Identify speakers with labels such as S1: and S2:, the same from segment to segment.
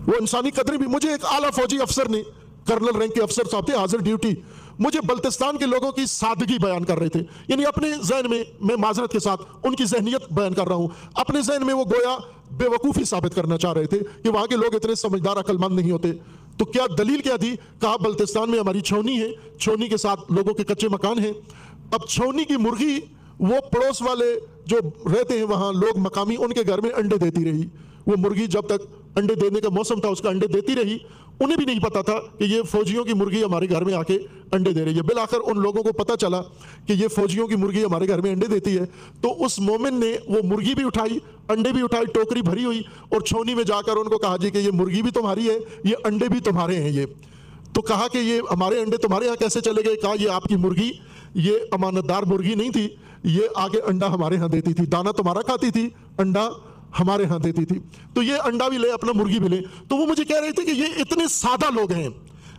S1: وہ انسانی قدریں بھی. مجھے ایک اعلیٰ فوجی افسر نے, کرنل رینک کے افسر صاحب تھے, حاضر ڈیوٹی, مجھے بلتستان کے لوگوں کی سادگی بیان کر رہے تھے. یعنی اپنے ذہن میں معذرت کے ساتھ ان کی ذہنیت بیان کر رہا ہوں, اپنے ذہن میں وہ گویا بے وقوفی ثابت کرنا چاہ رہے تھے کہ وہاں کے لوگ اتنے سمجھدار عقل مند نہیں ہوتے. تو کیا دلیل کیا تھی؟ کہا بلتستان میں ہماری چھونی ہے, چھونی کے ساتھ لوگوں کے کچے مکان ہیں. اب چھونی کی مرغی وہ پڑوس والے جو رہتے ہیں وہاں لوگ مقامی, ان کے گھر میں انڈے دیتی رہی. وہ مرغی جب تک انڈے دینے کا موسم تھا اس کا انڈے دیتی رہی. انہیں بھی نہیں پتا تھا کہ یہ فوجیوں کی مرغی ہمارے گھر میں آ کے انڈے دے رہی ہے. بالآخر ان لوگوں کو پتا چلا کہ یہ فوجیوں کی مرغی ہمارے گھر میں انڈے دیتی ہے. تو اس مومن نے وہ مرغی بھی اٹھائی, انڈے بھی اٹھائی, ٹوکری بھری ہوئی, اور چھونی میں جا کر ان کو کہا جی کہ یہ مرغی بھی تمہاری ہے, یہ انڈے بھی تمہارے ہیں. یہ تو کہا کہ یہ ہمارے انڈے تمہارے یہاں کیسے چلے گئے؟ کہا یہ آپ کی مرغی یہ امانت دار مرغی نہیں تھی, یہ آگے انڈا ہمارے ہاں دیتی تھی, دانا تمہارا کھاتی تھی, انڈا ہمارے ہاں دیتی تھی. تو یہ انڈا بھی لے, اپنا مرغی بھی لے. تو وہ مجھے کہہ رہے تھے کہ یہ اتنے سادہ لوگ ہیں.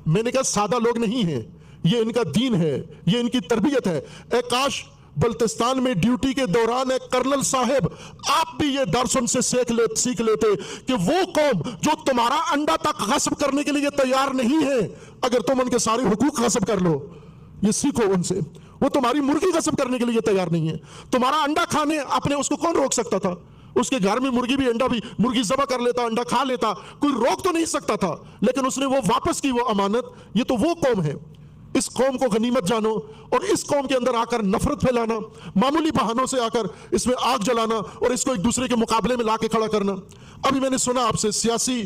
S1: میں نے کہا سادہ لوگ نہیں ہیں, یہ ان کا دین ہے, یہ ان کی تربیت ہے. اے کاش بلتستان میں ڈیوٹی کے دوران ایک کرنل صاحب آپ بھی یہ درس ان سے سیکھ لیتے کہ وہ قوم جو تمہارا انڈا تک غصب کرنے کے لیے تیار نہیں ہے, اگر تم ان کے سارے حقوق غصب کر لو, یہ سیکھو ان سے. وہ تمہاری مرغی غصب کرنے کے لیے تیار نہیں ہے. تمہارا انڈا کھانے اپنے اس کو کون روک سکتا تھا؟ اس کے گھر میں مرغی بھی انڈا بھی, مرغی ذبح کر لیتا, انڈا کھا لیتا, کوئی روک تو نہیں سکتا تھا. لیکن اس نے وہ واپس کی وہ امانت. یہ تو وہ قوم ہے. اس قوم کو غنیمت جانو, اور اس قوم کے اندر آ کر نفرت پھیلانا, معمولی بہانوں سے آ کر اس میں آگ جلانا اور اس کو ایک دوسرے کے مقابلے میں لا کے کھڑا کرنا. ابھی میں نے سنا آپ سے سیاسی